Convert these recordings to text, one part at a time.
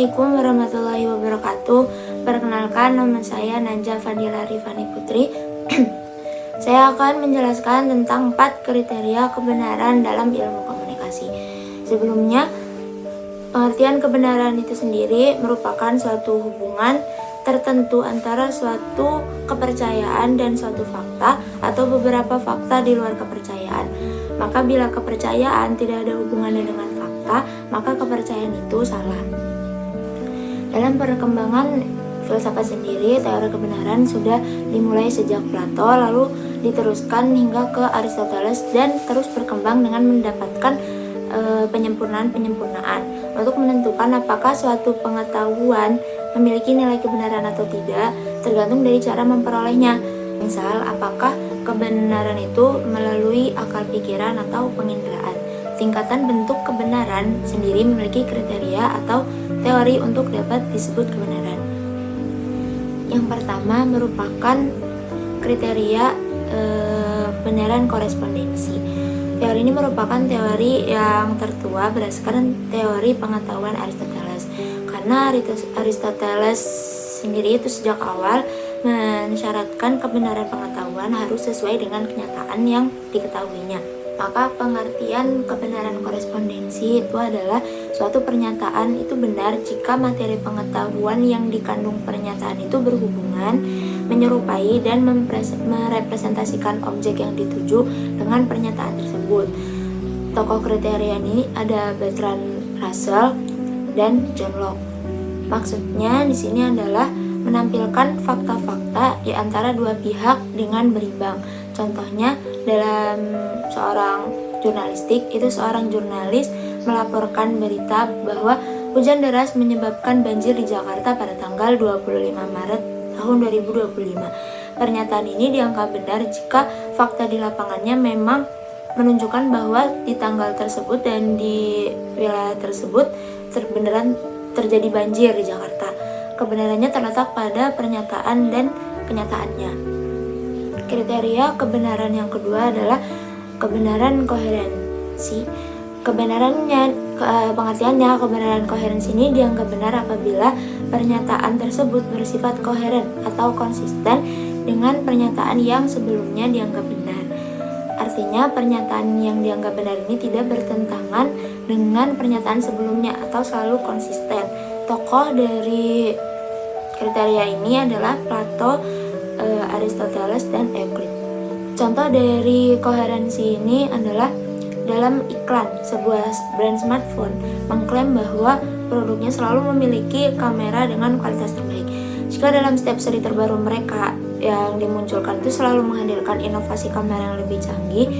Assalamualaikum warahmatullahi wabarakatuh. Perkenalkan, nama saya Najah Fadila Rifani Putri. Saya akan menjelaskan tentang 4 kriteria kebenaran dalam ilmu komunikasi. Sebelumnya, pengertian kebenaran itu sendiri merupakan suatu hubungan tertentu antara suatu kepercayaan dan suatu fakta atau beberapa fakta di luar kepercayaan. Maka bila kepercayaan tidak ada hubungannya dengan fakta, maka kepercayaan itu salah. Dalam perkembangan filsafat sendiri, teori kebenaran sudah dimulai sejak Plato, lalu diteruskan hingga ke Aristoteles dan terus berkembang dengan mendapatkan penyempurnaan untuk menentukan apakah suatu pengetahuan memiliki nilai kebenaran atau tidak tergantung dari cara memperolehnya. Misal, apakah kebenaran itu melalui akal pikiran atau penginderaan. Tingkatan bentuk kebenaran sendiri memiliki kriteria atau teori untuk dapat disebut kebenaran. Yang pertama merupakan kriteria kebenaran korespondensi. Teori ini merupakan teori yang tertua berdasarkan teori pengetahuan Aristoteles. Karena Aristoteles sendiri itu sejak awal mensyaratkan kebenaran pengetahuan harus sesuai dengan kenyataan yang diketahuinya. Maka pengertian kebenaran korespondensi itu adalah suatu pernyataan itu benar jika materi pengetahuan yang dikandung pernyataan itu berhubungan, menyerupai, dan merepresentasikan objek yang dituju dengan pernyataan tersebut. Tokoh kriteria ini ada Bertrand Russell dan John Locke. Maksudnya di sini adalah menampilkan fakta-fakta di antara dua pihak dengan berimbang. Contohnya dalam seorang jurnalistik, itu seorang jurnalis melaporkan berita bahwa hujan deras menyebabkan banjir di Jakarta pada tanggal 25 Maret tahun 2025. Pernyataan ini dianggap benar jika fakta di lapangannya memang menunjukkan bahwa di tanggal tersebut dan di wilayah tersebut beneran terjadi banjir di Jakarta. Kebenarannya terletak pada pernyataan dan kenyataannya. Kriteria kebenaran yang kedua adalah kebenaran koherensi. Pengertiannya, kebenaran koherensi ini dianggap benar apabila pernyataan tersebut bersifat koheren atau konsisten dengan pernyataan yang sebelumnya dianggap benar. Artinya, pernyataan yang dianggap benar ini tidak bertentangan dengan pernyataan sebelumnya atau selalu konsisten. Tokoh dari kriteria ini adalah Plato, Aristoteles, dan Euclid. Contoh dari koherensi ini adalah dalam iklan sebuah brand smartphone mengklaim bahwa produknya selalu memiliki kamera dengan kualitas terbaik. Jika dalam setiap seri terbaru mereka yang dimunculkan itu selalu menghadirkan inovasi kamera yang lebih canggih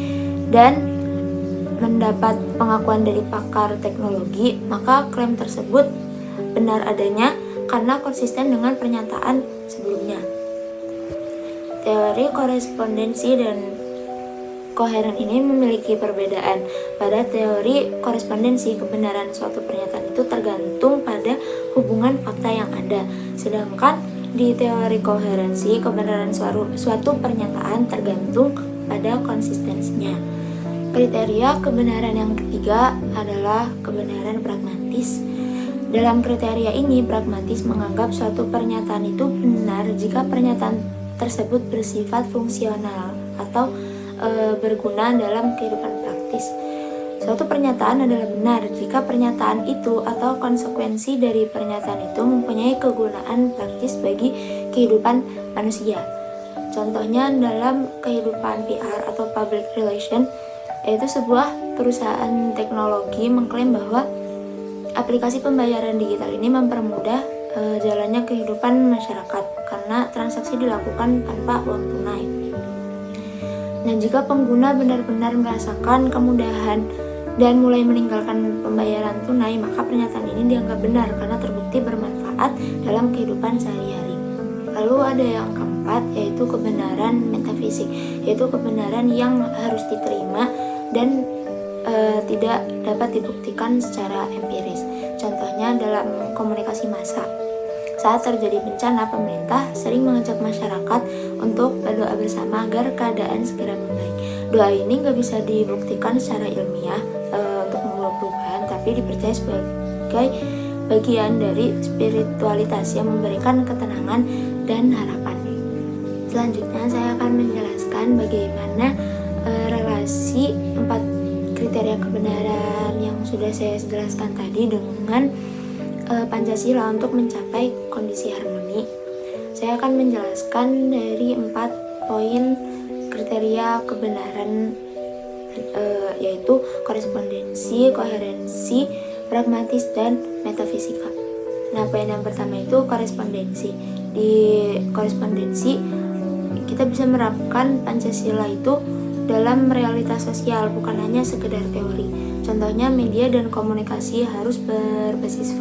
dan mendapat pengakuan dari pakar teknologi, maka klaim tersebut benar adanya karena konsisten dengan pernyataan sebelumnya. Teori korespondensi dan koheren ini memiliki perbedaan. Pada teori korespondensi, kebenaran suatu pernyataan itu tergantung pada hubungan fakta yang ada. Sedangkan di teori koherensi, kebenaran suatu pernyataan tergantung pada konsistensinya. Kriteria kebenaran yang ketiga adalah kebenaran pragmatis. Dalam kriteria ini, pragmatis menganggap suatu pernyataan itu benar jika pernyataan tersebut bersifat fungsional atau berguna dalam kehidupan praktis. Suatu pernyataan adalah benar jika pernyataan itu atau konsekuensi dari pernyataan itu mempunyai kegunaan praktis bagi kehidupan manusia. Contohnya dalam kehidupan PR atau public relation, yaitu sebuah perusahaan teknologi mengklaim bahwa aplikasi pembayaran digital ini mempermudah jalannya kehidupan masyarakat karena transaksi dilakukan tanpa uang tunai. Nah, jika pengguna benar-benar merasakan kemudahan dan mulai meninggalkan pembayaran tunai, maka pernyataan ini dianggap benar karena terbukti bermanfaat dalam kehidupan sehari-hari. Lalu ada yang keempat, yaitu kebenaran metafisik, yaitu kebenaran yang harus diterima dan tidak dapat dibuktikan secara empiris. Contohnya dalam komunikasi massa. Saat terjadi bencana, pemerintah sering mengajak masyarakat untuk berdoa bersama agar keadaan segera membaik. Doa ini nggak bisa dibuktikan secara ilmiah untuk membawa perubahan, tapi dipercaya sebagai bagian dari spiritualitas yang memberikan ketenangan dan harapan. Selanjutnya saya akan menjelaskan bagaimana relasi 4 kriteria kebenaran yang sudah saya jelaskan tadi dengan Pancasila untuk mencapai kondisi harmoni. Saya akan menjelaskan dari 4 poin kriteria kebenaran, yaitu korespondensi, koherensi, pragmatis, dan metafisika. Nah, poin yang pertama itu korespondensi. Di korespondensi kita bisa menerapkan Pancasila itu dalam realitas sosial, bukan hanya sekedar teori. Contohnya, media dan komunikasi harus berbasis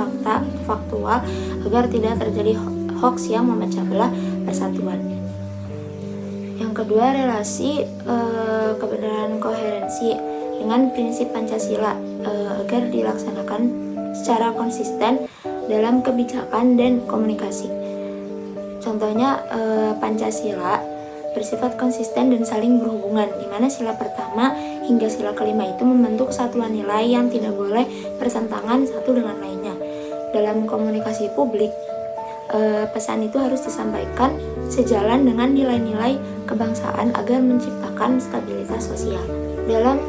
faktual agar tidak terjadi hoax yang memecah belah persatuan. Yang kedua, relasi kebenaran koherensi dengan prinsip Pancasila agar dilaksanakan secara konsisten dalam kebijakan dan komunikasi. Contohnya, Pancasila bersifat konsisten dan saling berhubungan, di mana sila pertama hingga sila kelima itu membentuk satuan nilai yang tidak boleh bertentangan satu dengan lainnya. Dalam komunikasi publik, pesan itu harus disampaikan sejalan dengan nilai-nilai kebangsaan agar menciptakan stabilitas sosial. Dalam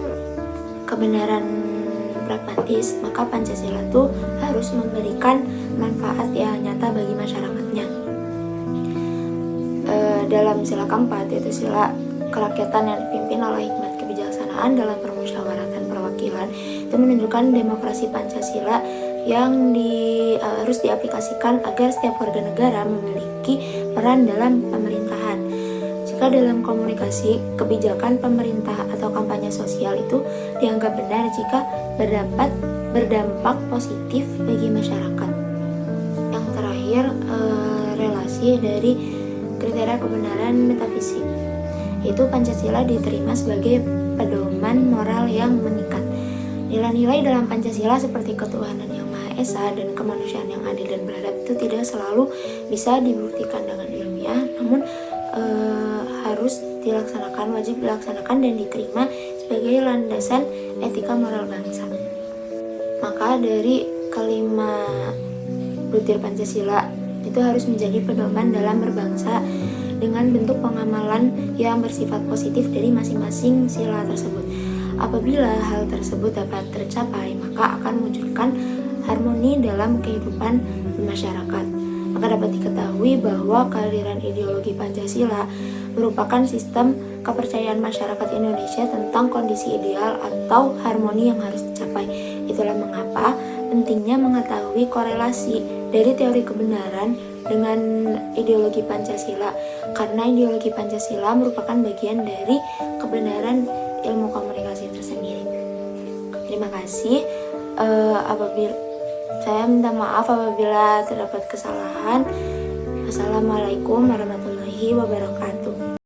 kebenaran pragmatis, maka Pancasila itu harus memberikan manfaat yang nyata bagi masyarakatnya. Dalam sila keempat, yaitu sila kerakyatan yang dipimpin oleh hikmat kebijaksanaan dalam permusyawaratan perwakilan, itu menunjukkan demokrasi Pancasila yang harus diaplikasikan agar setiap warga negara memiliki peran dalam pemerintahan. Jika dalam komunikasi, kebijakan pemerintah atau kampanye sosial itu dianggap benar jika berdampak positif bagi masyarakat. Yang terakhir, relasi dari kriteria kebenaran metafisik, yaitu Pancasila diterima sebagai pedoman moral yang mengikat. Nilai-nilai dalam Pancasila seperti ketuhanan yang Maha Esa dan kemanusiaan yang adil dan beradab itu tidak selalu bisa dibuktikan dengan ilmiah, namun wajib dilaksanakan dan diterima sebagai landasan etika moral bangsa. Maka dari kelima butir Pancasila itu harus menjadi pedoman dalam berbangsa dengan bentuk pengamalan yang bersifat positif dari masing-masing sila tersebut. Apabila hal tersebut dapat tercapai, maka akan mewujudkan harmoni dalam kehidupan masyarakat. Maka dapat diketahui bahwa kehadiran ideologi Pancasila merupakan sistem kepercayaan masyarakat Indonesia tentang kondisi ideal atau harmoni yang harus dicapai. Itulah mengapa pentingnya mengetahui korelasi dari teori kebenaran dengan ideologi Pancasila, karena ideologi Pancasila merupakan bagian dari kebenaran ilmu komunikasi tersendiri. Terima kasih. Saya minta maaf apabila terdapat kesalahan. Wassalamualaikum warahmatullahi wabarakatuh.